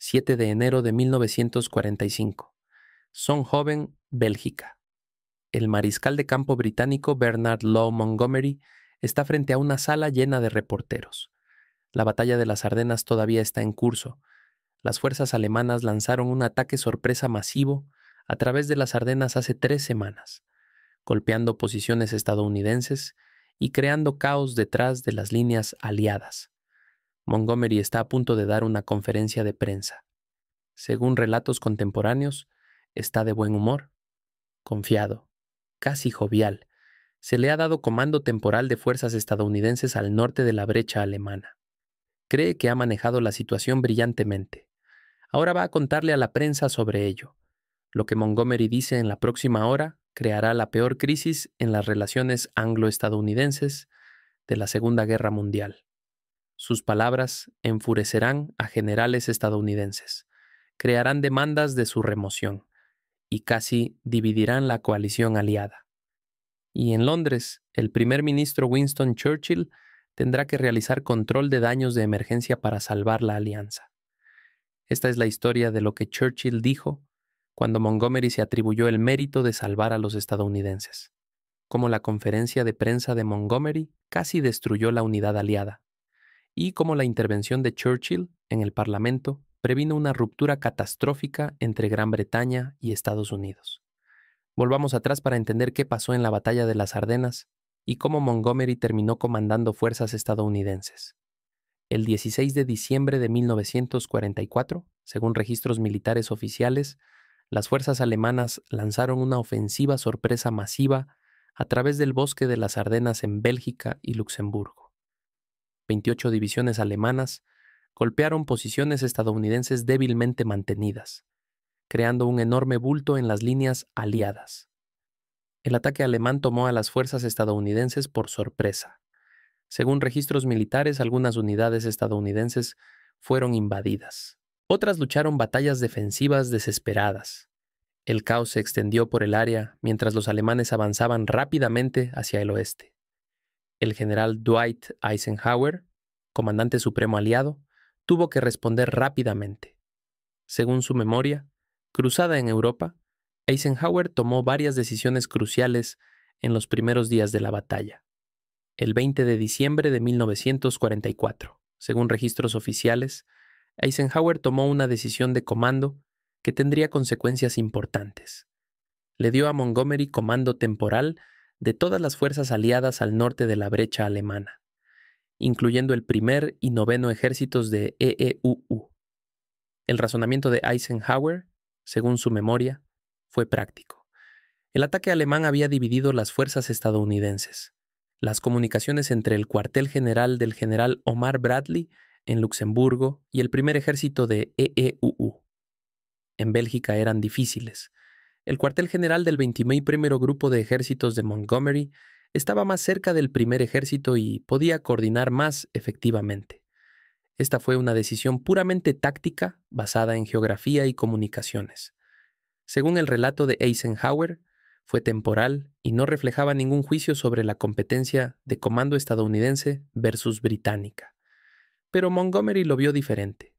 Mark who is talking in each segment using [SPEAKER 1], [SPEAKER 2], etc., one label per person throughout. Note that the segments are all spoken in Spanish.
[SPEAKER 1] 7 de enero de 1945. Zonhoven, Bélgica. El mariscal de campo británico Bernard Law Montgomery está frente a una sala llena de reporteros. La batalla de las Ardenas todavía está en curso. Las fuerzas alemanas lanzaron un ataque sorpresa masivo a través de las Ardenas hace 3 semanas, golpeando posiciones estadounidenses y creando caos detrás de las líneas aliadas. Montgomery está a punto de dar una conferencia de prensa. Según relatos contemporáneos, está de buen humor, confiado, casi jovial. Se le ha dado comando temporal de fuerzas estadounidenses al norte de la brecha alemana. Cree que ha manejado la situación brillantemente. Ahora va a contarle a la prensa sobre ello. Lo que Montgomery dice en la próxima hora creará la peor crisis en las relaciones anglo-estadounidenses de la Segunda Guerra Mundial. Sus palabras enfurecerán a generales estadounidenses, crearán demandas de su remoción y casi dividirán la coalición aliada. Y en Londres, el primer ministro Winston Churchill tendrá que realizar control de daños de emergencia para salvar la alianza. Esta es la historia de lo que Churchill dijo cuando Montgomery se atribuyó el mérito de salvar a los estadounidenses. Cómo la conferencia de prensa de Montgomery casi destruyó la unidad aliada, y cómo la intervención de Churchill en el Parlamento previno una ruptura catastrófica entre Gran Bretaña y Estados Unidos. Volvamos atrás para entender qué pasó en la batalla de las Ardenas y cómo Montgomery terminó comandando fuerzas estadounidenses. El 16 de diciembre de 1944, según registros militares oficiales, las fuerzas alemanas lanzaron una ofensiva sorpresa masiva a través del bosque de las Ardenas en Bélgica y Luxemburgo. 28 divisiones alemanas golpearon posiciones estadounidenses débilmente mantenidas, creando un enorme bulto en las líneas aliadas. El ataque alemán tomó a las fuerzas estadounidenses por sorpresa. Según registros militares, algunas unidades estadounidenses fueron invadidas. Otras lucharon batallas defensivas desesperadas. El caos se extendió por el área mientras los alemanes avanzaban rápidamente hacia el oeste. El general Dwight Eisenhower, comandante supremo aliado, tuvo que responder rápidamente. Según su memoria, cruzada en Europa, Eisenhower tomó varias decisiones cruciales en los primeros días de la batalla. El 20 de diciembre de 1944, según registros oficiales, Eisenhower tomó una decisión de comando que tendría consecuencias importantes. Le dio a Montgomery comando temporal de todas las fuerzas aliadas al norte de la brecha alemana, incluyendo el 1er y 9º ejércitos de EEUU. El razonamiento de Eisenhower, según su memoria, fue práctico. El ataque alemán había dividido las fuerzas estadounidenses. Las comunicaciones entre el cuartel general del general Omar Bradley en Luxemburgo y el primer ejército de EEUU en Bélgica eran difíciles. El cuartel general del 21º Grupo de Ejércitos de Montgomery estaba más cerca del primer ejército y podía coordinar más efectivamente. Esta fue una decisión puramente táctica basada en geografía y comunicaciones. Según el relato de Eisenhower, fue temporal y no reflejaba ningún juicio sobre la competencia de comando estadounidense versus británica. Pero Montgomery lo vio diferente.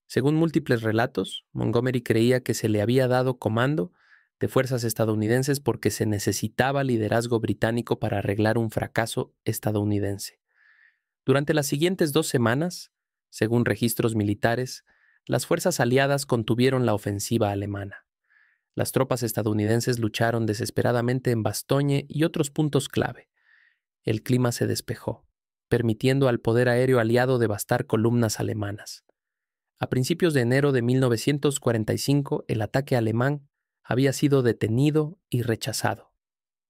[SPEAKER 1] Según múltiples relatos, Montgomery creía que se le había dado comando de fuerzas estadounidenses porque se necesitaba liderazgo británico para arreglar un fracaso estadounidense. Durante las siguientes 2 semanas, según registros militares, las fuerzas aliadas contuvieron la ofensiva alemana. Las tropas estadounidenses lucharon desesperadamente en Bastogne y otros puntos clave. El clima se despejó, permitiendo al poder aéreo aliado devastar columnas alemanas. A principios de enero de 1945, el ataque alemán había sido detenido y rechazado.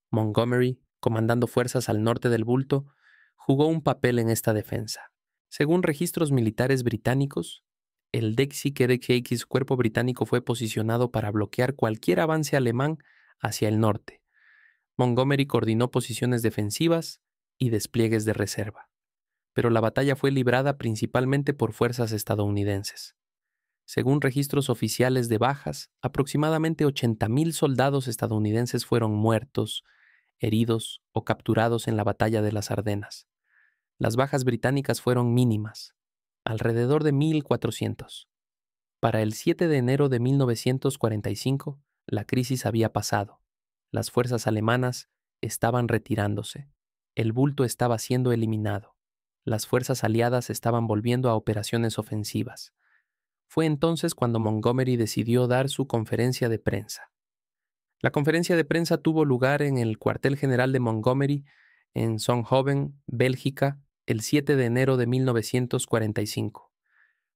[SPEAKER 1] Montgomery, comandando fuerzas al norte del bulto, jugó un papel en esta defensa. Según registros militares británicos, el Dixie-Kedekieikis cuerpo británico fue posicionado para bloquear cualquier avance alemán hacia el norte. Montgomery coordinó posiciones defensivas y despliegues de reserva, pero la batalla fue librada principalmente por fuerzas estadounidenses. Según registros oficiales de bajas, aproximadamente 80,000 soldados estadounidenses fueron muertos, heridos o capturados en la batalla de las Ardenas. Las bajas británicas fueron mínimas, alrededor de 1,400. Para el 7 de enero de 1945, la crisis había pasado. Las fuerzas alemanas estaban retirándose. El bulto estaba siendo eliminado. Las fuerzas aliadas estaban volviendo a operaciones ofensivas. Fue entonces cuando Montgomery decidió dar su conferencia de prensa. La conferencia de prensa tuvo lugar en el cuartel general de Montgomery, en Zonhoven, Bélgica, el 7 de enero de 1945.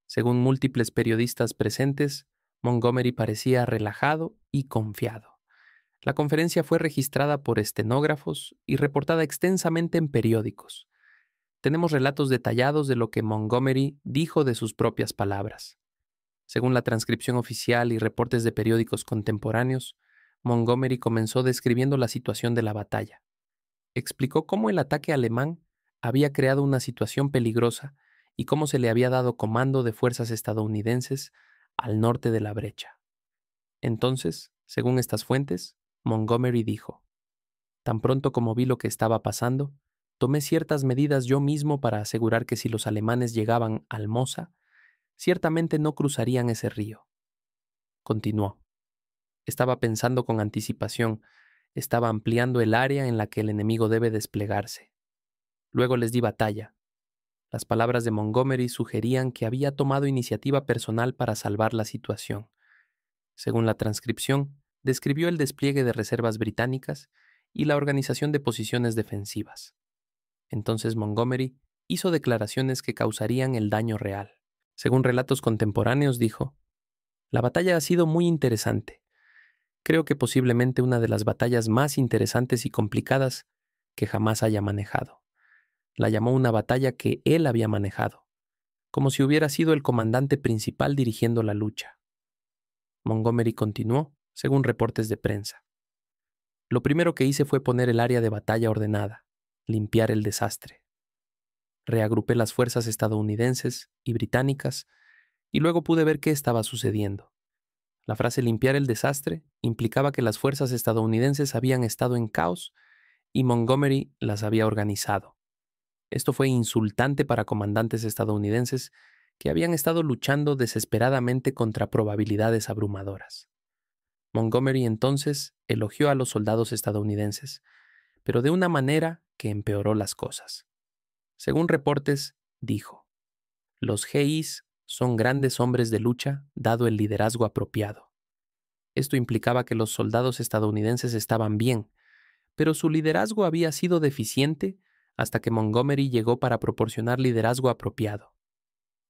[SPEAKER 1] Según múltiples periodistas presentes, Montgomery parecía relajado y confiado. La conferencia fue registrada por estenógrafos y reportada extensamente en periódicos. Tenemos relatos detallados de lo que Montgomery dijo de sus propias palabras. Según la transcripción oficial y reportes de periódicos contemporáneos, Montgomery comenzó describiendo la situación de la batalla. Explicó cómo el ataque alemán había creado una situación peligrosa y cómo se le había dado comando de fuerzas estadounidenses al norte de la brecha. Entonces, según estas fuentes, Montgomery dijo: «Tan pronto como vi lo que estaba pasando, tomé ciertas medidas yo mismo para asegurar que si los alemanes llegaban al Mosa, ciertamente no cruzarían ese río». Continuó: «Estaba pensando con anticipación, estaba ampliando el área en la que el enemigo debe desplegarse. Luego les di batalla». Las palabras de Montgomery sugerían que había tomado iniciativa personal para salvar la situación. Según la transcripción, describió el despliegue de reservas británicas y la organización de posiciones defensivas. Entonces Montgomery hizo declaraciones que causarían el daño real. Según relatos contemporáneos, dijo: «La batalla ha sido muy interesante. Creo que posiblemente una de las batallas más interesantes y complicadas que jamás haya manejado». La llamó una batalla que él había manejado, como si hubiera sido el comandante principal dirigiendo la lucha. Montgomery continuó, según reportes de prensa: «Lo primero que hice fue poner el área de batalla ordenada, limpiar el desastre. Reagrupé las fuerzas estadounidenses y británicas y luego pude ver qué estaba sucediendo. La frase limpiar el desastre implicaba que las fuerzas estadounidenses habían estado en caos y Montgomery las había organizado. Esto fue insultante para comandantes estadounidenses que habían estado luchando desesperadamente contra probabilidades abrumadoras». Montgomery entonces elogió a los soldados estadounidenses, pero de una manera que empeoró las cosas. Según reportes, dijo: «Los GIs son grandes hombres de lucha dado el liderazgo apropiado». Esto implicaba que los soldados estadounidenses estaban bien, pero su liderazgo había sido deficiente hasta que Montgomery llegó para proporcionar liderazgo apropiado.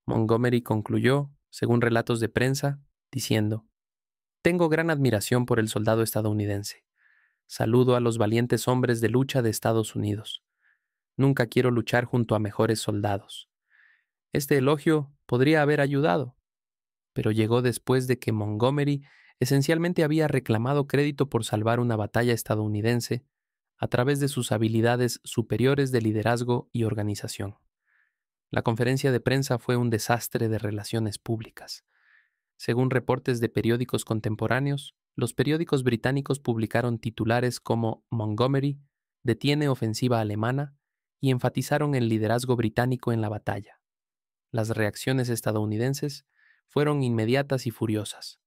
[SPEAKER 1] Montgomery concluyó, según relatos de prensa, diciendo: «Tengo gran admiración por el soldado estadounidense. Saludo a los valientes hombres de lucha de Estados Unidos. Nunca quiero luchar junto a mejores soldados». Este elogio podría haber ayudado, pero llegó después de que Montgomery esencialmente había reclamado crédito por salvar una batalla estadounidense a través de sus habilidades superiores de liderazgo y organización. La conferencia de prensa fue un desastre de relaciones públicas. Según reportes de periódicos contemporáneos, los periódicos británicos publicaron titulares como «Montgomery detiene ofensiva alemana» y enfatizaron el liderazgo británico en la batalla. Las reacciones estadounidenses fueron inmediatas y furiosas.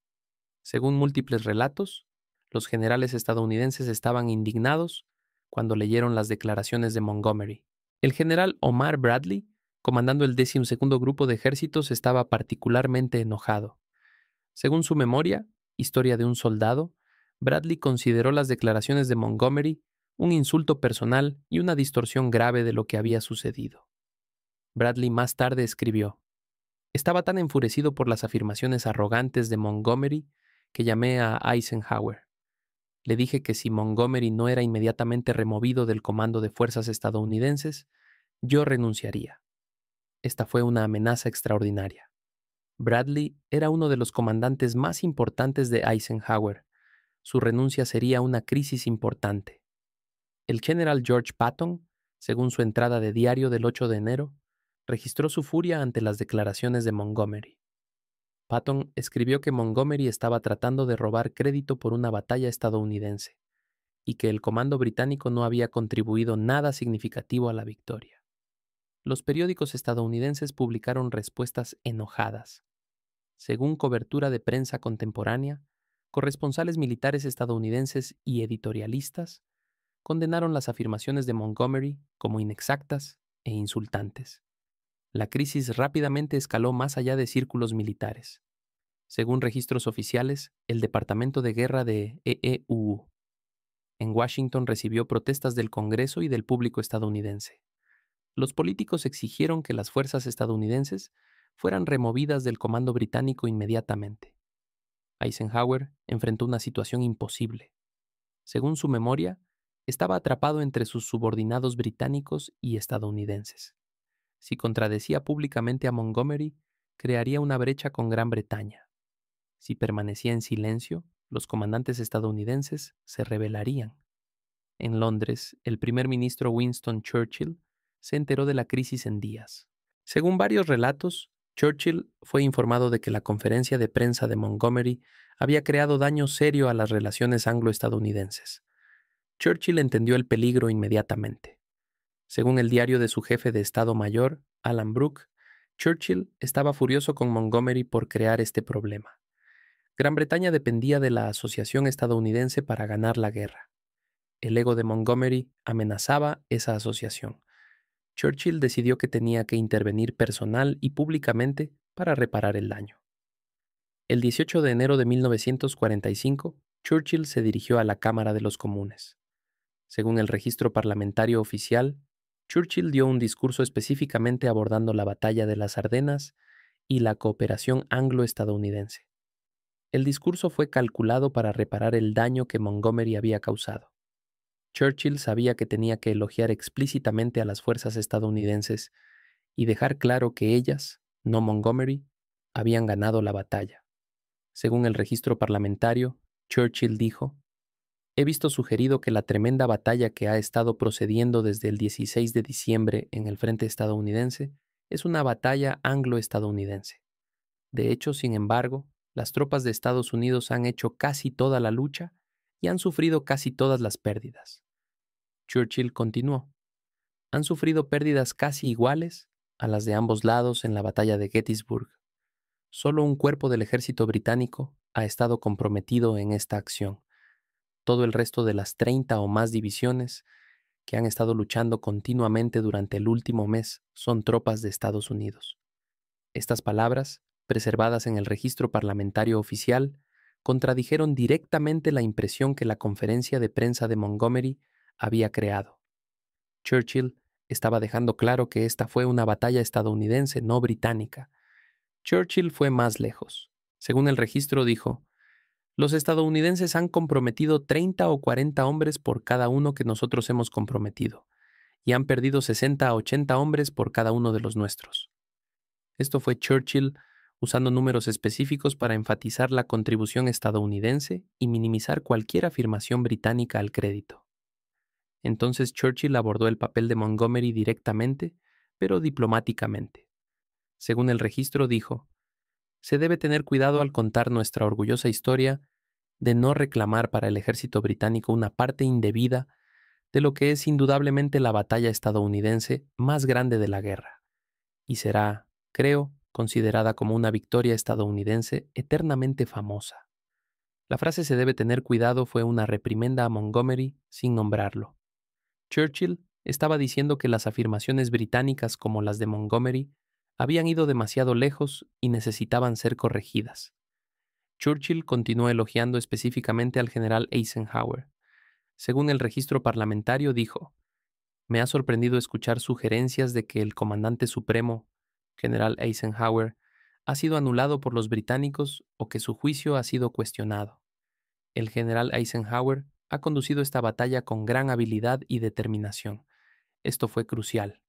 [SPEAKER 1] Según múltiples relatos, los generales estadounidenses estaban indignados cuando leyeron las declaraciones de Montgomery. El general Omar Bradley, comandando el 12º Grupo de Ejércitos, estaba particularmente enojado. Según su memoria, Historia de un soldado, Bradley consideró las declaraciones de Montgomery un insulto personal y una distorsión grave de lo que había sucedido. Bradley más tarde escribió: «Estaba tan enfurecido por las afirmaciones arrogantes de Montgomery que llamé a Eisenhower. Le dije que si Montgomery no era inmediatamente removido del comando de fuerzas estadounidenses, yo renunciaría». Esta fue una amenaza extraordinaria. Bradley era uno de los comandantes más importantes de Eisenhower. Su renuncia sería una crisis importante. El general George Patton, según su entrada de diario del 8 de enero, registró su furia ante las declaraciones de Montgomery. Patton escribió que Montgomery estaba tratando de robar crédito por una batalla estadounidense y que el comando británico no había contribuido nada significativo a la victoria. Los periódicos estadounidenses publicaron respuestas enojadas. Según cobertura de prensa contemporánea, corresponsales militares estadounidenses y editorialistas condenaron las afirmaciones de Montgomery como inexactas e insultantes. La crisis rápidamente escaló más allá de círculos militares. Según registros oficiales, el Departamento de Guerra de EEU en Washington recibió protestas del Congreso y del público estadounidense. Los políticos exigieron que las fuerzas estadounidenses fueran removidas del comando británico inmediatamente. Eisenhower enfrentó una situación imposible. Según su memoria, estaba atrapado entre sus subordinados británicos y estadounidenses. Si contradecía públicamente a Montgomery, crearía una brecha con Gran Bretaña. Si permanecía en silencio, los comandantes estadounidenses se rebelarían. En Londres, el primer ministro Winston Churchill se enteró de la crisis en días. Según varios relatos, Churchill fue informado de que la conferencia de prensa de Montgomery había creado daño serio a las relaciones anglo-estadounidenses. Churchill entendió el peligro inmediatamente. Según el diario de su jefe de Estado Mayor, Alan Brooke, Churchill estaba furioso con Montgomery por crear este problema. Gran Bretaña dependía de la asociación estadounidense para ganar la guerra. El ego de Montgomery amenazaba esa asociación. Churchill decidió que tenía que intervenir personal y públicamente para reparar el daño. El 18 de enero de 1945, Churchill se dirigió a la Cámara de los Comunes. Según el registro parlamentario oficial, Churchill dio un discurso específicamente abordando la batalla de las Ardenas y la cooperación anglo-estadounidense. El discurso fue calculado para reparar el daño que Montgomery había causado. Churchill sabía que tenía que elogiar explícitamente a las fuerzas estadounidenses y dejar claro que ellas, no Montgomery, habían ganado la batalla. Según el registro parlamentario, Churchill dijo: "He visto sugerido que la tremenda batalla que ha estado procediendo desde el 16 de diciembre en el frente estadounidense es una batalla anglo-estadounidense. De hecho, sin embargo, las tropas de Estados Unidos han hecho casi toda la lucha y han sufrido casi todas las pérdidas". Churchill continuó: "Han sufrido pérdidas casi iguales a las de ambos lados en la batalla de Gettysburg. Solo un cuerpo del ejército británico ha estado comprometido en esta acción. Todo el resto de las 30 o más divisiones que han estado luchando continuamente durante el último mes son tropas de Estados Unidos". Estas palabras, preservadas en el registro parlamentario oficial, contradijeron directamente la impresión que la conferencia de prensa de Montgomery había creado. Churchill estaba dejando claro que esta fue una batalla estadounidense, no británica. Churchill fue más lejos. Según el registro dijo: "Los estadounidenses han comprometido 30 o 40 hombres por cada uno que nosotros hemos comprometido, y han perdido 60 a 80 hombres por cada uno de los nuestros". Esto fue Churchill usando números específicos para enfatizar la contribución estadounidense y minimizar cualquier afirmación británica al crédito. Entonces Churchill abordó el papel de Montgomery directamente, pero diplomáticamente. Según el registro dijo: "Se debe tener cuidado al contar nuestra orgullosa historia de no reclamar para el ejército británico una parte indebida de lo que es indudablemente la batalla estadounidense más grande de la guerra, y será, creo, considerada como una victoria estadounidense eternamente famosa". La frase "se debe tener cuidado" fue una reprimenda a Montgomery sin nombrarlo. Churchill estaba diciendo que las afirmaciones británicas como las de Montgomery habían ido demasiado lejos y necesitaban ser corregidas. Churchill continuó elogiando específicamente al general Eisenhower. Según el registro parlamentario, dijo: "Me ha sorprendido escuchar sugerencias de que el comandante supremo, general Eisenhower, ha sido anulado por los británicos o que su juicio ha sido cuestionado. El general Eisenhower ha conducido esta batalla con gran habilidad y determinación. Esto fue crucial".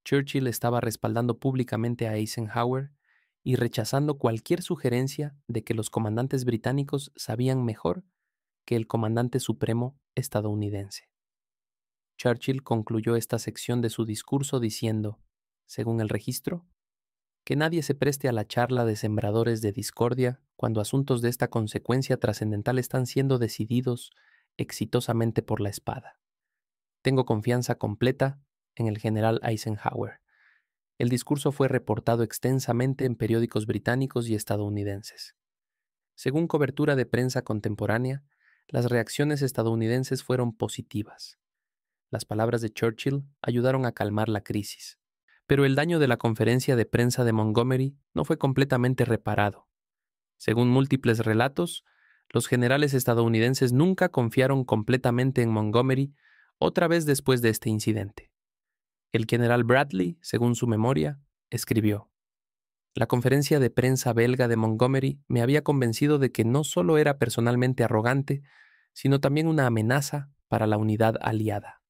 [SPEAKER 1] Churchill estaba respaldando públicamente a Eisenhower y rechazando cualquier sugerencia de que los comandantes británicos sabían mejor que el comandante supremo estadounidense. Churchill concluyó esta sección de su discurso diciendo, según el registro, que nadie se preste a la charla de sembradores de discordia cuando asuntos de esta consecuencia trascendental están siendo decididos exitosamente por la espada. Tengo confianza completa en el general Eisenhower. El discurso fue reportado extensamente en periódicos británicos y estadounidenses. Según cobertura de prensa contemporánea, las reacciones estadounidenses fueron positivas. Las palabras de Churchill ayudaron a calmar la crisis. Pero el daño de la conferencia de prensa de Montgomery no fue completamente reparado. Según múltiples relatos, los generales estadounidenses nunca confiaron completamente en Montgomery otra vez después de este incidente. El general Bradley, según su memoria, escribió: "La conferencia de prensa belga de Montgomery me había convencido de que no solo era personalmente arrogante, sino también una amenaza para la unidad aliada".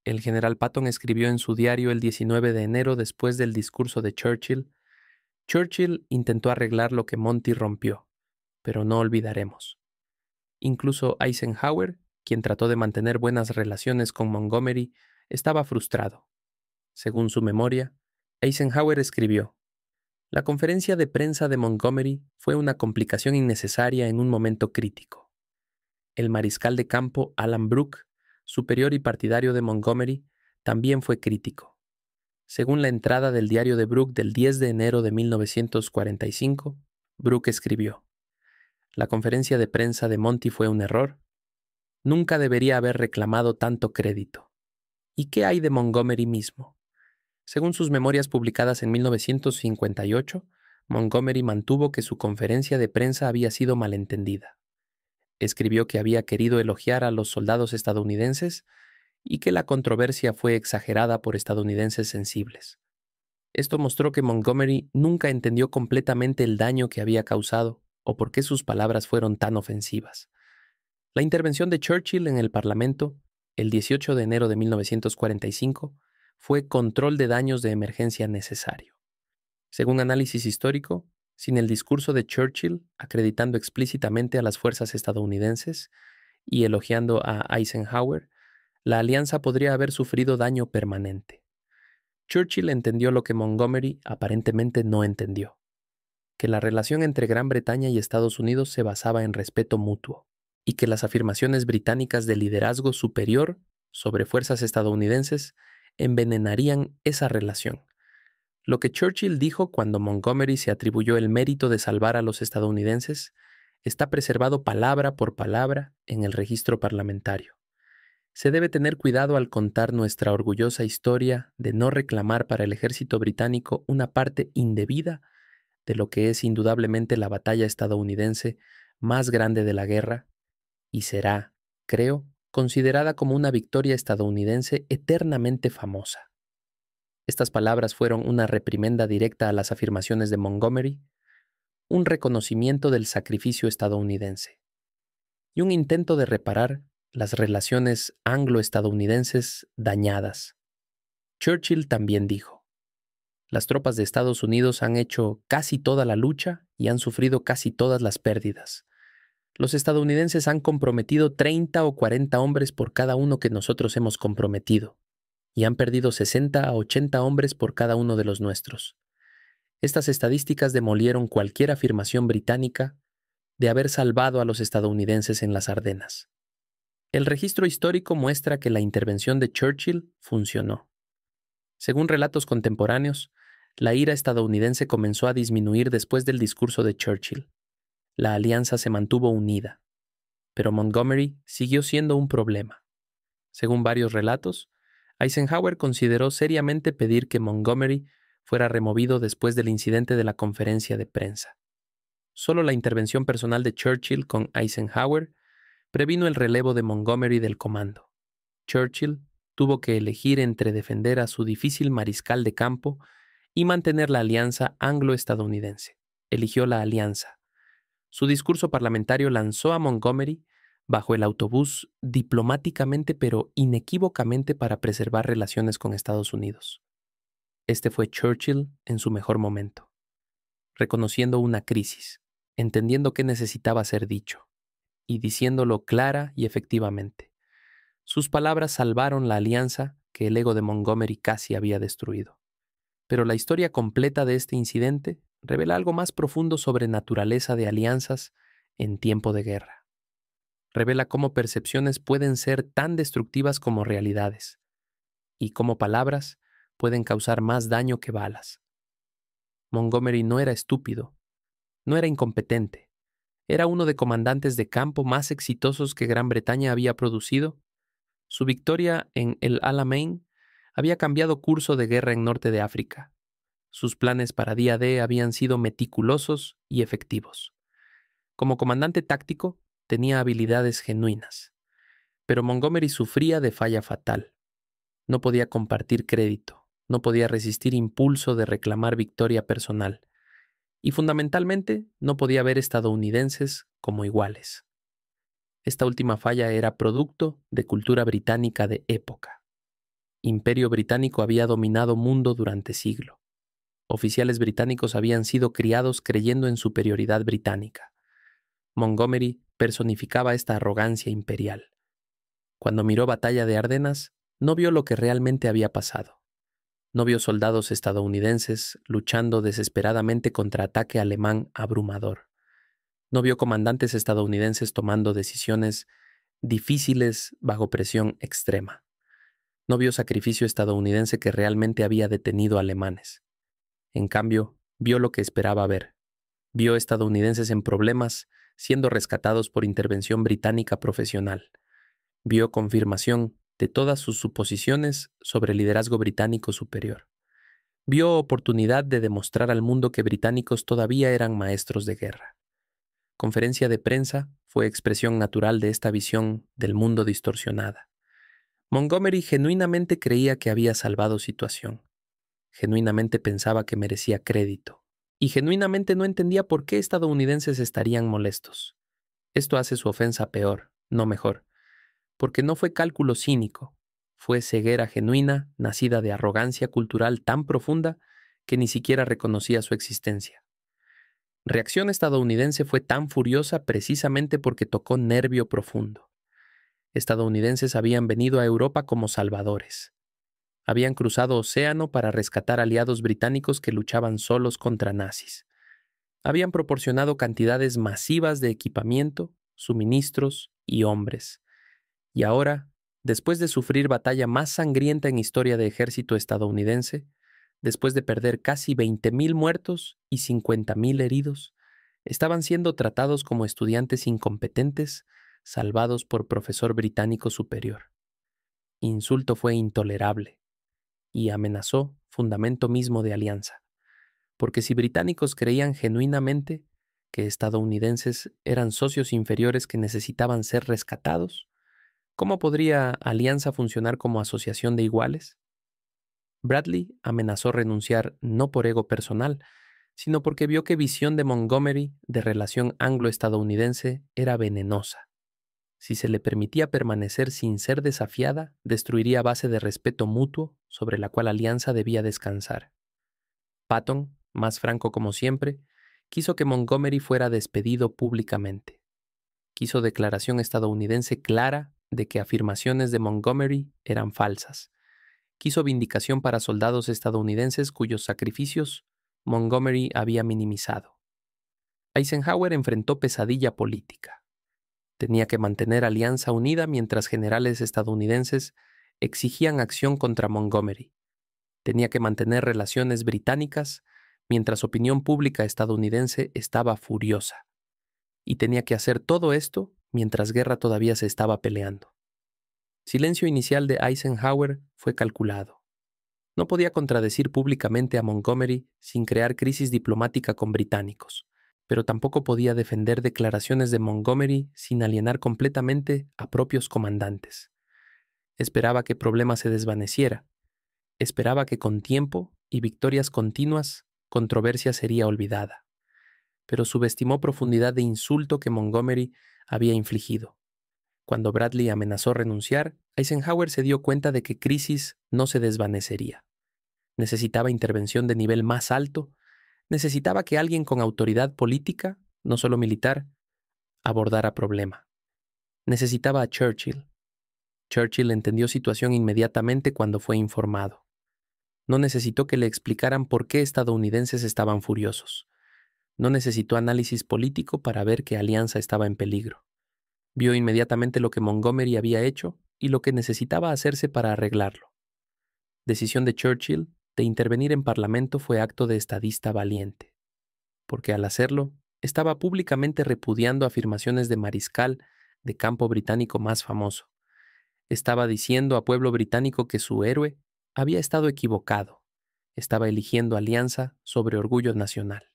[SPEAKER 1] El general Patton escribió en su diario el 19 de enero después del discurso de Churchill: "Churchill intentó arreglar lo que Monty rompió, pero no olvidaremos". Incluso Eisenhower, quien trató de mantener buenas relaciones con Montgomery, estaba frustrado. Según su memoria, Eisenhower escribió: "La conferencia de prensa de Montgomery fue una complicación innecesaria en un momento crítico". El mariscal de campo Alan Brooke, superior y partidario de Montgomery, también fue crítico. Según la entrada del diario de Brooke del 10 de enero de 1945, Brooke escribió: "La conferencia de prensa de Monty fue un error. Nunca debería haber reclamado tanto crédito. ¿Y qué hay de Montgomery mismo?". Según sus memorias publicadas en 1958, Montgomery mantuvo que su conferencia de prensa había sido malentendida. Escribió que había querido elogiar a los soldados estadounidenses y que la controversia fue exagerada por estadounidenses sensibles. Esto mostró que Montgomery nunca entendió completamente el daño que había causado o por qué sus palabras fueron tan ofensivas. La intervención de Churchill en el Parlamento, el 18 de enero de 1945, fue control de daños de emergencia necesario. Según análisis histórico, sin el discurso de Churchill acreditando explícitamente a las fuerzas estadounidenses y elogiando a Eisenhower, la alianza podría haber sufrido daño permanente. Churchill entendió lo que Montgomery aparentemente no entendió: que la relación entre Gran Bretaña y Estados Unidos se basaba en respeto mutuo, y que las afirmaciones británicas de liderazgo superior sobre fuerzas estadounidenses envenenarían esa relación. Lo que Churchill dijo cuando Montgomery se atribuyó el mérito de salvar a los estadounidenses está preservado palabra por palabra en el registro parlamentario. Se debe tener cuidado al contar nuestra orgullosa historia de no reclamar para el ejército británico una parte indebida de lo que es indudablemente la batalla estadounidense más grande de la guerra, y será, creo, considerada como una victoria estadounidense eternamente famosa. Estas palabras fueron una reprimenda directa a las afirmaciones de Montgomery, un reconocimiento del sacrificio estadounidense y un intento de reparar las relaciones anglo-estadounidenses dañadas. Churchill también dijo: "Las tropas de Estados Unidos han hecho casi toda la lucha y han sufrido casi todas las pérdidas. Los estadounidenses han comprometido 30 o 40 hombres por cada uno que nosotros hemos comprometido, y han perdido 60 a 80 hombres por cada uno de los nuestros. Estas estadísticas demolieron cualquier afirmación británica de haber salvado a los estadounidenses en las Ardenas". El registro histórico muestra que la intervención de Churchill funcionó. Según relatos contemporáneos, la ira estadounidense comenzó a disminuir después del discurso de Churchill. La alianza se mantuvo unida, pero Montgomery siguió siendo un problema. Según varios relatos, Eisenhower consideró seriamente pedir que Montgomery fuera removido después del incidente de la conferencia de prensa. Solo la intervención personal de Churchill con Eisenhower previno el relevo de Montgomery del comando. Churchill tuvo que elegir entre defender a su difícil mariscal de campo y mantener la alianza anglo-estadounidense. Eligió la alianza. Su discurso parlamentario lanzó a Montgomery bajo el autobús diplomáticamente pero inequívocamente para preservar relaciones con Estados Unidos. Este fue Churchill en su mejor momento, reconociendo una crisis, entendiendo qué necesitaba ser dicho y diciéndolo clara y efectivamente. Sus palabras salvaron la alianza que el ego de Montgomery casi había destruido. Pero la historia completa de este incidente revela algo más profundo sobre naturaleza de alianzas en tiempo de guerra. Revela cómo percepciones pueden ser tan destructivas como realidades, y cómo palabras pueden causar más daño que balas. Montgomery no era estúpido, no era incompetente. Era uno de comandantes de campo más exitosos que Gran Bretaña había producido. Su victoria en el Alamein había cambiado curso de guerra en norte de África. Sus planes para día D habían sido meticulosos y efectivos. Como comandante táctico, tenía habilidades genuinas. Pero Montgomery sufría de falla fatal. No podía compartir crédito, no podía resistir impulso de reclamar victoria personal. Y fundamentalmente, no podía ver estadounidenses como iguales. Esta última falla era producto de cultura británica de época. Imperio británico había dominado mundo durante siglo. Oficiales británicos habían sido criados creyendo en superioridad británica. Montgomery personificaba esta arrogancia imperial. Cuando miró Batalla de Ardenas, no vio lo que realmente había pasado. No vio soldados estadounidenses luchando desesperadamente contra ataque alemán abrumador. No vio comandantes estadounidenses tomando decisiones difíciles bajo presión extrema. No vio sacrificio estadounidense que realmente había detenido alemanes. En cambio, vio lo que esperaba ver. Vio estadounidenses en problemas siendo rescatados por intervención británica profesional. Vio confirmación de todas sus suposiciones sobre el liderazgo británico superior. Vio oportunidad de demostrar al mundo que británicos todavía eran maestros de guerra. Conferencia de prensa fue expresión natural de esta visión del mundo distorsionada. Montgomery genuinamente creía que había salvado situación. Genuinamente pensaba que merecía crédito. Y genuinamente no entendía por qué estadounidenses estarían molestos. Esto hace su ofensa peor, no mejor. Porque no fue cálculo cínico, fue ceguera genuina, nacida de arrogancia cultural tan profunda que ni siquiera reconocía su existencia. Reacción estadounidense fue tan furiosa precisamente porque tocó nervio profundo. Estadounidenses habían venido a Europa como salvadores. Habían cruzado océano para rescatar aliados británicos que luchaban solos contra nazis. Habían proporcionado cantidades masivas de equipamiento, suministros y hombres. Y ahora, después de sufrir batalla más sangrienta en historia de ejército estadounidense, después de perder casi 20,000 muertos y 50,000 heridos, estaban siendo tratados como estudiantes incompetentes, salvados por profesor británico superior. Insulto fue intolerable y amenazó fundamento mismo de alianza, porque si británicos creían genuinamente que estadounidenses eran socios inferiores que necesitaban ser rescatados, ¿cómo podría alianza funcionar como asociación de iguales? Bradley amenazó renunciar no por ego personal, sino porque vio que visión de Montgomery de relación anglo-estadounidense era venenosa. Si se le permitía permanecer sin ser desafiada, destruiría base de respeto mutuo sobre la cual alianza debía descansar. Patton, más franco como siempre, quiso que Montgomery fuera despedido públicamente. Quiso declaración estadounidense clara de que afirmaciones de Montgomery eran falsas. Quiso vindicación para soldados estadounidenses cuyos sacrificios Montgomery había minimizado. Eisenhower enfrentó pesadilla política. Tenía que mantener alianza unida mientras generales estadounidenses exigían acción contra Montgomery. Tenía que mantener relaciones británicas mientras opinión pública estadounidense estaba furiosa. Y tenía que hacer todo esto mientras guerra todavía se estaba peleando. Silencio inicial de Eisenhower fue calculado. No podía contradecir públicamente a Montgomery sin crear crisis diplomática con británicos, pero tampoco podía defender declaraciones de Montgomery sin alienar completamente a propios comandantes. Esperaba que el problema se desvaneciera. Esperaba que con tiempo y victorias continuas, controversia sería olvidada. Pero subestimó profundidad de insulto que Montgomery había infligido. Cuando Bradley amenazó renunciar, Eisenhower se dio cuenta de que crisis no se desvanecería. Necesitaba intervención de nivel más alto, necesitaba que alguien con autoridad política, no solo militar, abordara problema. Necesitaba a Churchill. Churchill entendió situación inmediatamente cuando fue informado. No necesitó que le explicaran por qué estadounidenses estaban furiosos. No necesitó análisis político para ver que alianza estaba en peligro. Vio inmediatamente lo que Montgomery había hecho y lo que necesitaba hacerse para arreglarlo. Decisión de Churchill de intervenir en Parlamento fue acto de estadista valiente, porque al hacerlo, estaba públicamente repudiando afirmaciones de mariscal de campo británico más famoso. Estaba diciendo a pueblo británico que su héroe había estado equivocado. Estaba eligiendo alianza sobre orgullo nacional.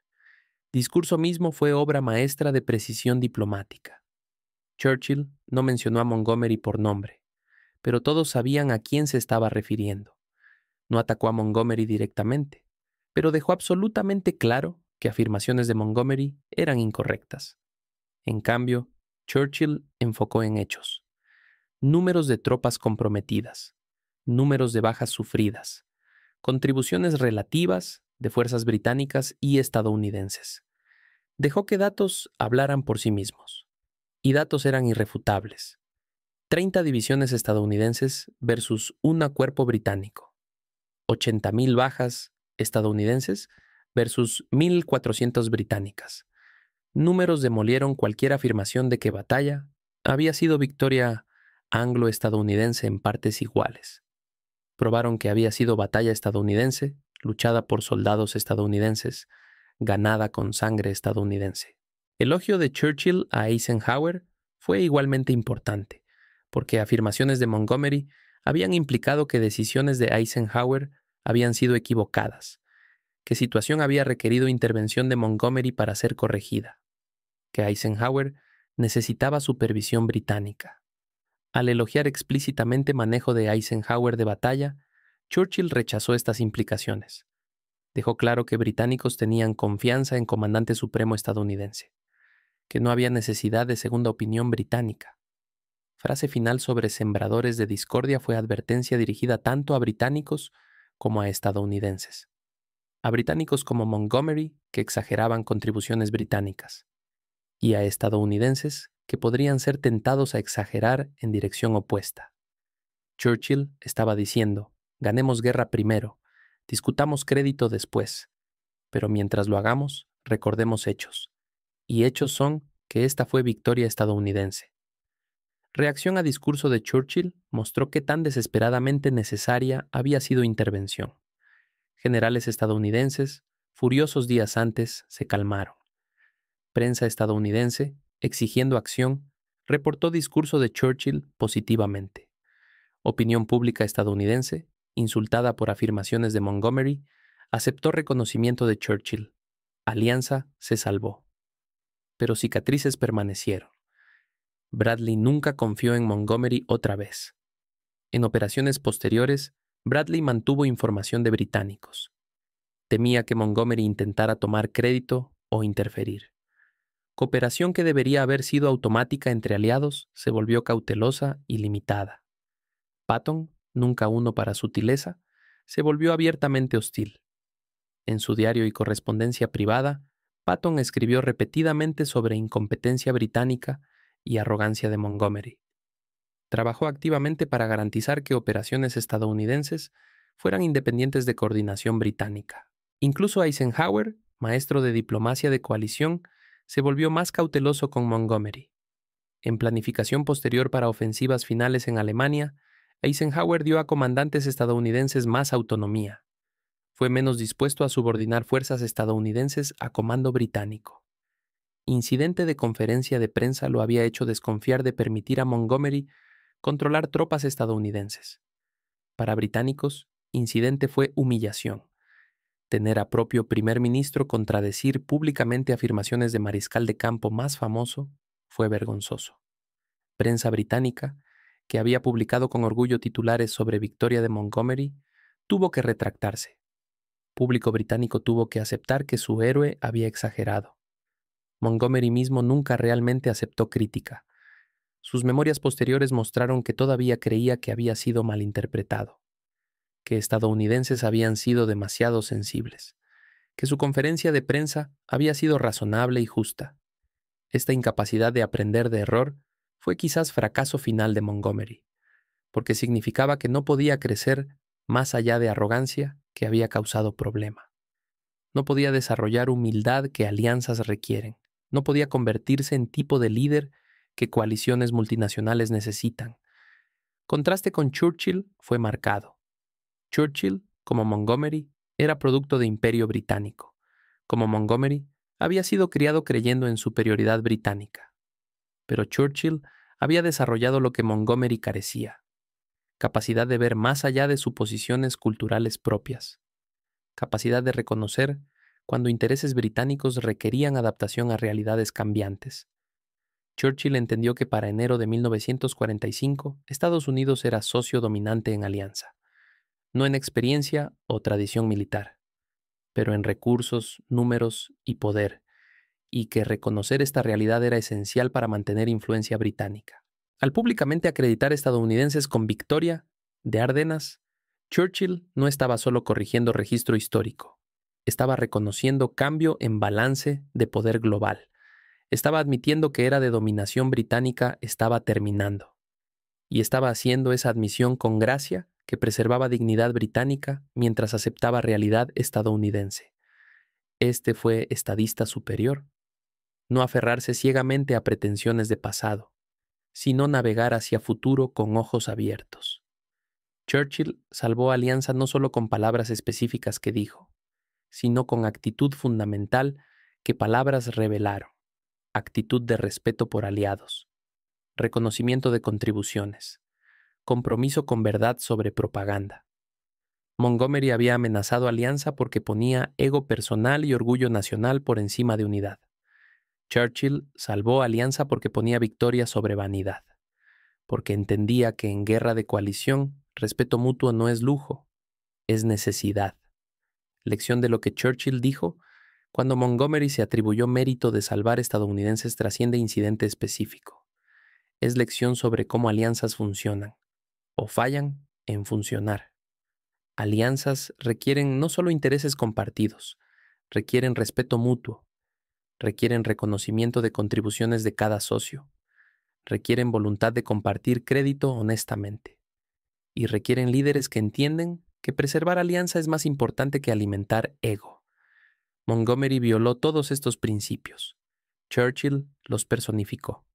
[SPEAKER 1] Discurso mismo fue obra maestra de precisión diplomática. Churchill no mencionó a Montgomery por nombre, pero todos sabían a quién se estaba refiriendo. No atacó a Montgomery directamente, pero dejó absolutamente claro que afirmaciones de Montgomery eran incorrectas. En cambio, Churchill enfocó en hechos. Números de tropas comprometidas, números de bajas sufridas, contribuciones relativas de fuerzas británicas y estadounidenses. Dejó que datos hablaran por sí mismos. Y datos eran irrefutables. 30 divisiones estadounidenses versus un cuerpo británico. 80,000 bajas estadounidenses versus 1,400 británicas. Números demolieron cualquier afirmación de que batalla había sido victoria anglo-estadounidense en partes iguales. Probaron que había sido batalla estadounidense, luchada por soldados estadounidenses, ganada con sangre estadounidense. El elogio de Churchill a Eisenhower fue igualmente importante, porque afirmaciones de Montgomery habían implicado que decisiones de Eisenhower habían sido equivocadas, que situación había requerido intervención de Montgomery para ser corregida, que Eisenhower necesitaba supervisión británica. Al elogiar explícitamente manejo de Eisenhower de batalla, Churchill rechazó estas implicaciones. Dejó claro que británicos tenían confianza en comandante supremo estadounidense, que no había necesidad de segunda opinión británica. Frase final sobre sembradores de discordia fue advertencia dirigida tanto a británicos como a estadounidenses. A británicos como Montgomery, que exageraban contribuciones británicas, y a estadounidenses que podrían ser tentados a exagerar en dirección opuesta. Churchill estaba diciendo, ganemos guerra primero, discutamos crédito después, pero mientras lo hagamos, recordemos hechos. Y hechos son que esta fue victoria estadounidense. Reacción a discurso de Churchill mostró qué tan desesperadamente necesaria había sido intervención. Generales estadounidenses, furiosos días antes, se calmaron. Prensa estadounidense, exigiendo acción, reportó discurso de Churchill positivamente. Opinión pública estadounidense, insultada por afirmaciones de Montgomery, aceptó reconocimiento de Churchill. Alianza se salvó. Pero cicatrices permanecieron. Bradley nunca confió en Montgomery otra vez. En operaciones posteriores, Bradley mantuvo información de británicos. Temía que Montgomery intentara tomar crédito o interferir. Cooperación que debería haber sido automática entre aliados se volvió cautelosa y limitada. Patton, nunca uno para sutileza, se volvió abiertamente hostil. En su diario y correspondencia privada, Patton escribió repetidamente sobre incompetencia británica y arrogancia de Montgomery. Trabajó activamente para garantizar que operaciones estadounidenses fueran independientes de coordinación británica. Incluso Eisenhower, maestro de diplomacia de coalición, se volvió más cauteloso con Montgomery. En planificación posterior para ofensivas finales en Alemania, Eisenhower dio a comandantes estadounidenses más autonomía. Fue menos dispuesto a subordinar fuerzas estadounidenses a comando británico. Incidente de conferencia de prensa lo había hecho desconfiar de permitir a Montgomery controlar tropas estadounidenses. Para británicos, incidente fue humillación. Tener a propio primer ministro contradecir públicamente afirmaciones de mariscal de campo más famoso fue vergonzoso. Prensa británica, que había publicado con orgullo titulares sobre victoria de Montgomery, tuvo que retractarse. Público británico tuvo que aceptar que su héroe había exagerado. Montgomery mismo nunca realmente aceptó crítica. Sus memorias posteriores mostraron que todavía creía que había sido malinterpretado, que estadounidenses habían sido demasiado sensibles, que su conferencia de prensa había sido razonable y justa. Esta incapacidad de aprender de error fue quizás fracaso final de Montgomery, porque significaba que no podía crecer más allá de arrogancia que había causado problema. No podía desarrollar humildad que alianzas requieren. No podía convertirse en tipo de líder que coaliciones multinacionales necesitan. Contraste con Churchill fue marcado. Churchill, como Montgomery, era producto de Imperio Británico. Como Montgomery, había sido criado creyendo en superioridad británica. Pero Churchill había desarrollado lo que Montgomery carecía: capacidad de ver más allá de suposiciones culturales propias, capacidad de reconocer cuando intereses británicos requerían adaptación a realidades cambiantes. Churchill entendió que para enero de 1945 Estados Unidos era socio dominante en alianza, no en experiencia o tradición militar, pero en recursos, números y poder, y que reconocer esta realidad era esencial para mantener influencia británica. Al públicamente acreditar estadounidenses con victoria de Ardenas, Churchill no estaba solo corrigiendo registro histórico, estaba reconociendo cambio en balance de poder global. Estaba admitiendo que era de dominación británica estaba terminando, y estaba haciendo esa admisión con gracia que preservaba dignidad británica mientras aceptaba realidad estadounidense. Este fue estadista superior. No aferrarse ciegamente a pretensiones de pasado, sino navegar hacia futuro con ojos abiertos. Churchill salvó alianza no solo con palabras específicas que dijo, sino con actitud fundamental que palabras revelaron: actitud de respeto por aliados, reconocimiento de contribuciones, compromiso con verdad sobre propaganda. Montgomery había amenazado alianza porque ponía ego personal y orgullo nacional por encima de unidad. Churchill salvó alianza porque ponía victoria sobre vanidad, porque entendía que en guerra de coalición, respeto mutuo no es lujo, es necesidad. Lección de lo que Churchill dijo cuando Montgomery se atribuyó mérito de salvar estadounidenses trasciende incidente específico. Es lección sobre cómo alianzas funcionan, o fallan en funcionar. Alianzas requieren no solo intereses compartidos, requieren respeto mutuo, requieren reconocimiento de contribuciones de cada socio, requieren voluntad de compartir crédito honestamente, y requieren líderes que entienden que preservar alianza es más importante que alimentar ego. Montgomery violó todos estos principios. Churchill los personificó,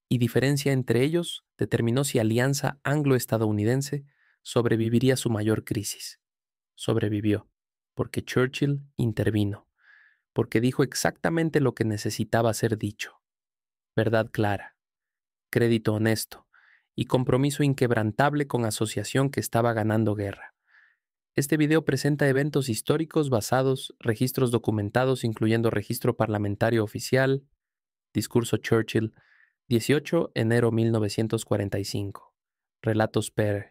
[SPEAKER 1] y diferencia entre ellos determinó si alianza anglo-estadounidense sobreviviría a su mayor crisis. Sobrevivió, porque Churchill intervino, porque dijo exactamente lo que necesitaba ser dicho: verdad clara, crédito honesto y compromiso inquebrantable con asociación que estaba ganando guerra. Este video presenta eventos históricos basados, registros documentados incluyendo registro parlamentario oficial, discurso Churchill, 18 de enero 1945, relatos per